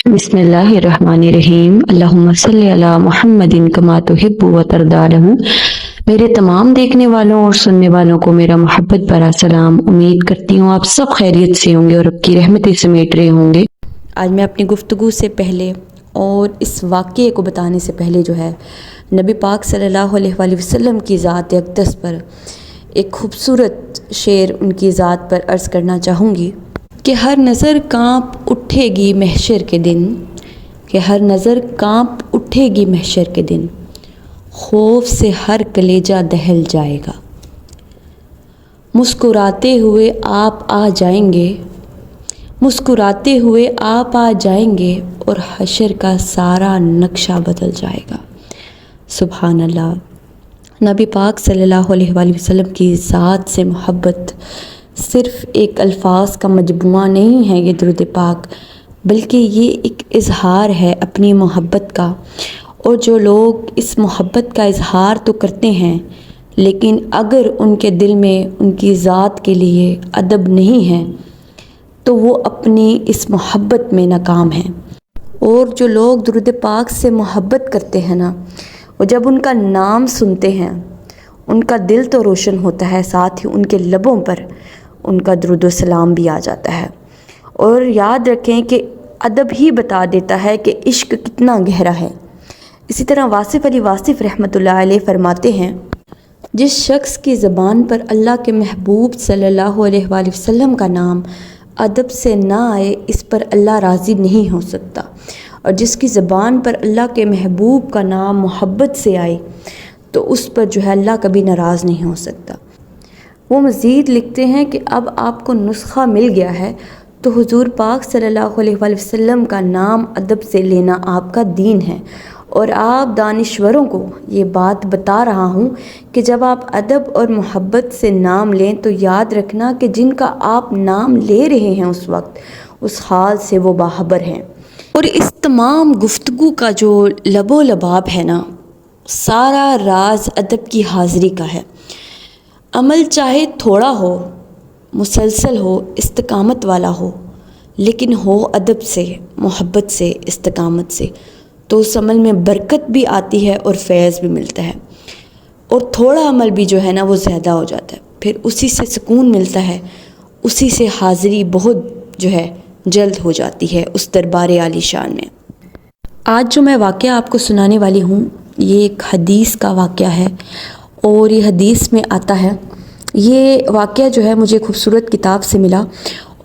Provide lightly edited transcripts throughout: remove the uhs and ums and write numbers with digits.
बिस्मिल्लाहिर्रहमानिर्रहीम अल्लाहुम्मा सल्ली अला मुहम्मदिन कमा तुहिब्बु व तर्दा लहू। मेरे तमाम देखने वालों और सुनने वालों को मेरा मोहब्बत भरा सलाम। उम्मीद करती हूँ आप सब खैरियत से होंगे और आपकी रहमतें समेट रहे होंगे। आज मैं अपनी गुफ्तगू से पहले और इस वाक़े को बताने से पहले जो है नबी पाक सल्लल्लाहु अलैहि वसल्लम की ज़ात अक़दस पर एक खूबसूरत शेर उनकी ज़ात पर अर्ज़ करना चाहूँगी कि हर नज़र काँप उठेगी महशर के दिन, कि हर नज़र काँप उठेगी महशर के दिन, खौफ से हर कलेजा दहल जाएगा। मुस्कुराते हुए आप आ जाएंगे, मुस्कुराते हुए आप आ जाएंगे और हशर का सारा नक्शा बदल जाएगा। सुभान अल्लाह। नबी पाक सल्लल्लाहु अलैहि वसल्लम की ज़ात से मोहब्बत सिर्फ़ एक अल्फाज का मजमुआ नहीं है ये दुरूद पाक, बल्कि ये एक इज़हार है अपनी मोहब्बत का। और जो लोग इस मोहब्बत का इज़हार तो करते हैं, लेकिन अगर उनके दिल में उनकी ज़ात के लिए अदब नहीं है तो वो अपनी इस मोहब्बत में नाकाम हैं। और जो लोग दुरूद पाक से मोहब्बत करते हैं ना, वो जब उनका नाम सुनते हैं उनका दिल तो रोशन होता है, साथ ही उनके लबों पर उनका दुरूद सलाम भी आ जाता है। और याद रखें कि अदब ही बता देता है कि इश्क कितना गहरा है। इसी तरह वासिफ़ अली वासिफ़ रहमतुल्लाह अलैह फरमाते हैं, जिस शख्स की ज़बान पर अल्लाह के महबूब सल्लल्लाहु अलैहि वसल्लम का नाम अदब से ना आए, इस पर अल्लाह राज़ी नहीं हो सकता। और जिसकी ज़बान पर अल्लाह के महबूब का नाम मोहब्बत से आए तो उस पर जो है अल्लाह कभी नाराज़ नहीं हो सकता। वो मज़ीद लिखते हैं कि अब आपको नुस्खा मिल गया है तो हुजूर पाक सल्लल्लाहु अलैहि वसल्लम का नाम अदब से लेना आपका दीन है। और आप दानिश्वरों को ये बात बता रहा हूँ कि जब आप अदब और मोहब्बत से नाम लें तो याद रखना कि जिनका आप नाम ले रहे हैं उस वक्त उस हाल से वो बाखबर हैं। और इस तमाम गुफ्तगू का जो लबो लबाब है ना, सारा राज अदब की हाज़िरी का है। अमल चाहे थोड़ा हो, मुसलसल हो, इस्तिकामत वाला हो, लेकिन हो अदब से, मोहब्बत से, इस्तिकामत से, तो उस अमल में बरकत भी आती है और फैज़ भी मिलता है। और थोड़ा अमल भी जो है ना वो ज़्यादा हो जाता है, फिर उसी से सुकून मिलता है, उसी से हाज़िरी बहुत जो है जल्द हो जाती है उस दरबार आलीशान में। आज जो मैं वाक़या आपको सुनाने वाली हूँ ये एक हदीस का वाक़या है। और ये हदीस में आता है, ये वाक़या जो है मुझे खूबसूरत किताब से मिला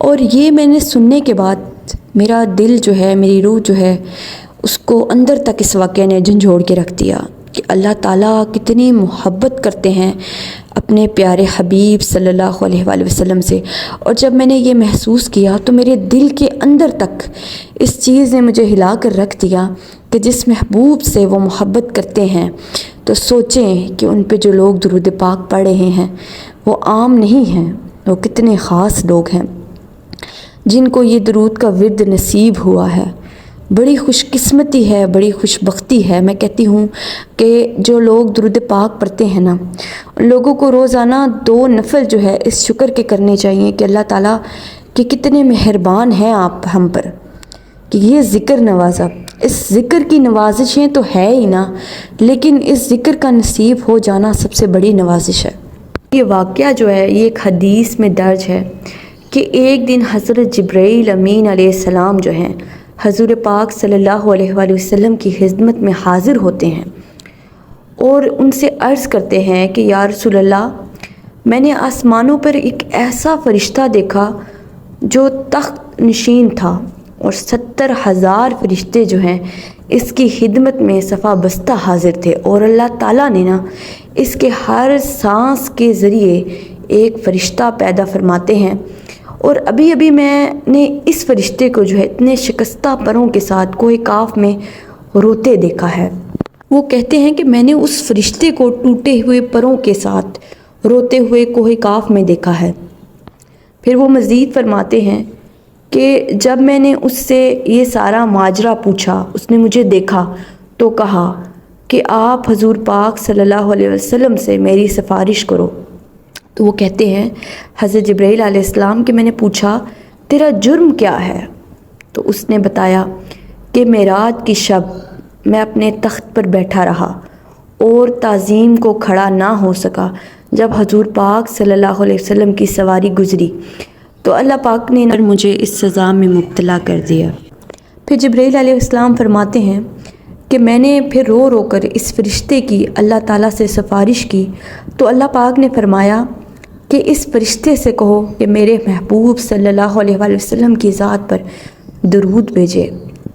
और ये मैंने सुनने के बाद मेरा दिल जो है, मेरी रूह जो है, उसको अंदर तक इस वाक़े ने झंझोड़ के रख दिया कि अल्लाह ताला कितनी मोहब्बत करते हैं अपने प्यारे हबीब सल्लल्लाहु अलैहि वसल्लम से। और जब मैंने ये महसूस किया तो मेरे दिल के अंदर तक इस चीज़ ने मुझे हिला कर रख दिया कि जिस महबूब से वो मोहब्बत करते हैं तो सोचें कि उन पे जो लोग दुरूद पाक पढ़ रहे हैं वो आम नहीं हैं, वो कितने ख़ास लोग हैं जिनको ये दुरूद का विर्द नसीब हुआ है। बड़ी खुशकिस्मती है, बड़ी खुशबख्ती है। मैं कहती हूँ कि जो लोग दुरूद पाक पढ़ते हैं ना, उन लोगों को रोज़ाना 2 नफल जो है इस शुक्र के करने चाहिए कि अल्लाह ताला कि कितने मेहरबान हैं आप हम पर कि ये ज़िक्र नवाजा। इस ज़िक्र की नवाजिशें तो है ही ना, लेकिन इस ज़िक्र का नसीब हो जाना सबसे बड़ी नवाजिश है। ये वाक़या जो है ये एक हदीस में दर्ज है कि एक दिन हज़रत जिब्राईल अमीन अलैहिस्सलाम जो हैं हज़ूर पाक सल्लल्लाहु अलैहि वसल्लम की खिदमत में हाज़िर होते हैं और उनसे अर्ज़ करते हैं कि या रसूल अल्लाह, मैंने आसमानों पर एक ऐसा फ़रिश्ता देखा जो तख्त नशीन था और 70,000 फ़रिश्ते जो हैं इसकी खिदमत में सफ़ा बस्ता हाज़िर थे। और अल्लाह ताला ने ना इसके हर सांस के ज़रिए एक फ़रिश्ता पैदा फरमाते हैं। और अभी अभी मैंने इस फ़रिश्ते को जो है इतने शिकस्ता परों के साथ कोहे काफ में रोते देखा है। वो कहते हैं कि मैंने उस फ़रिश्ते को टूटे हुए परों के साथ रोते हुए कोहे काफ में देखा है। फिर वो मज़ीद फरमाते हैं कि जब मैंने उससे ये सारा माजरा पूछा, उसने मुझे देखा तो कहा कि आप हजूर पाक सल्लल्लाहु अलैहि वसल्लम से मेरी सिफारिश करो। तो वो कहते हैं हज़रत जिब्राईल अलैहिस्सलाम कि मैंने पूछा तेरा जुर्म क्या है, तो उसने बताया کہ معراج کی شب میں اپنے تخت پر بیٹھا رہا اور تعظیم کو کھڑا نہ ہو سکا۔ جب حضور پاک صلی اللہ علیہ وسلم کی سواری گزری تو اللہ پاک نے مجھے اس سزا میں مبتلا کر دیا۔ پھر جبرائیل علیہ السلام فرماتے ہیں کہ میں نے پھر رو رو کر اس فرشتے کی اللہ تعالیٰ سے سفارش کی تو اللہ پاک نے فرمایا کہ اس فرشتے سے کہو کہ میرے محبوب صلی اللہ علیہ وآلہ وسلم کی ذات پر درود بھیجے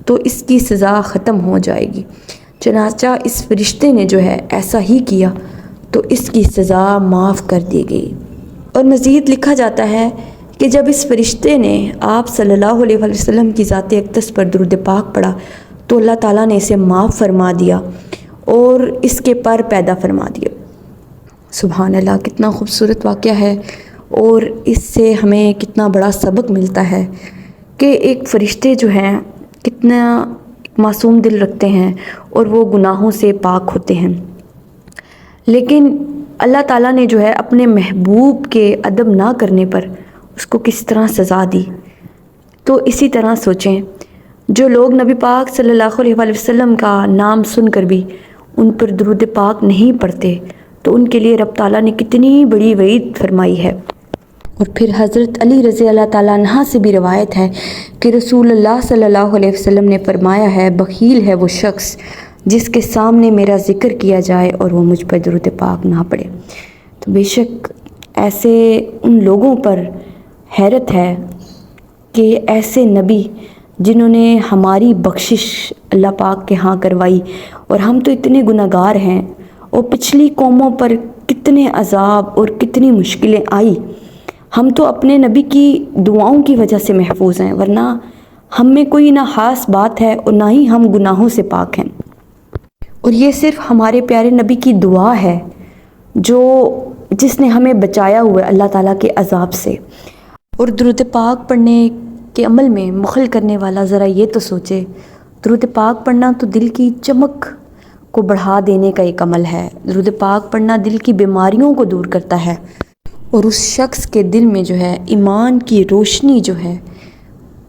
تو اس کی سزا ختم ہو جائے گی۔ چنانچہ اس فرشتے نے جو ہے ایسا ہی کیا تو اس کی سزا معاف کر دی گئی۔ اور مزید لکھا جاتا ہے کہ جب اس فرشتے نے آپ صلی اللہ علیہ وآلہ وسلم کی ذات اقدس پر درود پاک پڑھا تو اللہ تعالیٰ نے اسے معاف فرما دیا اور اس کے پر پیدا فرما دیا۔ سبحان اللہ، کتنا خوبصورت واقعہ ہے، اور اس سے ہمیں کتنا بڑا سبق ملتا ہے کہ ایک فرشتے جو ہیں کتنا معصوم دل رکھتے ہیں اور وہ گناہوں سے پاک ہوتے ہیں، لیکن اللہ تعالیٰ نے جو ہے اپنے محبوب کے ادب نہ کرنے پر اس کو کس طرح سزا دی۔ تو اسی طرح سوچیں، جو لوگ نبی پاک صلی اللہ علیہ وآلہ وسلم کا نام سن کر بھی ان پر درود پاک نہیں پڑھتے تو ان کے لیے رب تعالیٰ نے کتنی بڑی وعید فرمائی ہے۔ اور پھر حضرت علی رضی اللہ تعالیٰ عنہ سے بھی روایت ہے کہ رسول اللہ صلی اللہ علیہ وسلم نے فرمایا ہے، بخیل ہے وہ شخص جس کے سامنے میرا ذکر کیا جائے اور وہ مجھ پر درود پاک نہ پڑھے۔ تو بے شک ایسے ان لوگوں پر حیرت ہے کہ ایسے نبی جنہوں نے ہماری بخشش اللہ پاک کے ہاں کروائی، اور ہم تو اتنے گناہ گار ہیں، اور پچھلی قوموں پر کتنے عذاب اور کتنی مشکلیں آئی، ہم تو اپنے نبی کی دعاؤں کی وجہ سے محفوظ ہیں، ورنہ ہم میں کوئی نہ خاص بات ہے اور نہ ہی ہم گناہوں سے پاک ہیں۔ اور یہ صرف ہمارے پیارے نبی کی دعا ہے جس نے ہمیں بچایا ہوا ہے اللہ تعالیٰ کے عذاب سے۔ اور درود پاک پڑھنے کے عمل میں مخل کرنے والا ذرا یہ تو سوچے، درود پاک پڑھنا تو دل کی چمک کو بڑھا دینے کا ایک عمل ہے۔ درود پاک پڑھنا دل کی بیماریوں کو دور کرتا ہے، اور اس شخص کے دل میں جو ہے ایمان کی روشنی جو ہے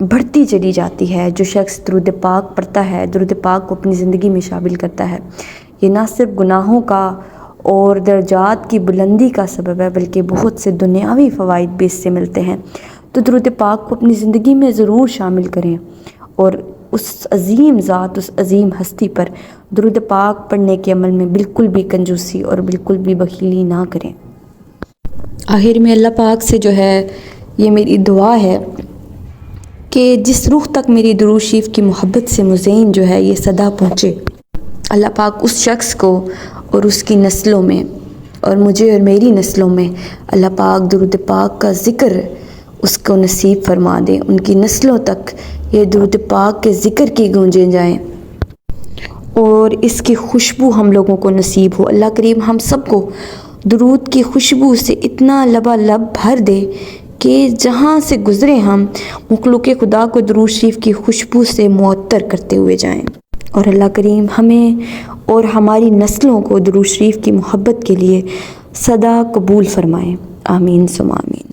بڑھتی چلی جاتی ہے۔ جو شخص درود پاک پڑھتا ہے، درود پاک کو اپنی زندگی میں شامل کرتا ہے، یہ نہ صرف گناہوں کا اور درجات کی بلندی کا سبب ہے بلکہ بہت سے دنیاوی فوائد بھی اس سے ملتے ہیں۔ تو درود پاک کو اپنی زندگی میں ضرور شامل کریں، اور اس عظیم ذات، اس عظیم ہستی پر درود پاک پڑھنے کے عمل میں بالکل بھی کنجوسی اور بالکل بھی بخیلی نہ کریں۔ آخر میں اللہ پاک سے جو ہے یہ میری دعا ہے کہ جس روح تک میری درود شریف کی محبت سے مزین جو ہے یہ صدا پہنچے، اللہ پاک اس شخص کو اور اس کی نسلوں میں اور مجھے اور میری نسلوں میں اللہ پاک درود پاک کا ذکر اس کو نصیب فرما دے، ان کی نسلوں تک یہ درود پاک کے ذکر کی گونجیں جائیں اور اس کی خوشبو ہم لوگوں کو نصیب ہو۔ اللہ کریم ہم سب کو درود کی خوشبو سے اتنا لبالب بھر دے کہ جہاں سے گزرے ہم مخلوق خدا کو درود شریف کی خوشبو سے معطر کرتے ہوئے جائیں، اور اللہ کریم ہمیں اور ہماری نسلوں کو درود شریف کی محبت کے لیے صدا قبول فرمائیں۔ آمین ثم آمین۔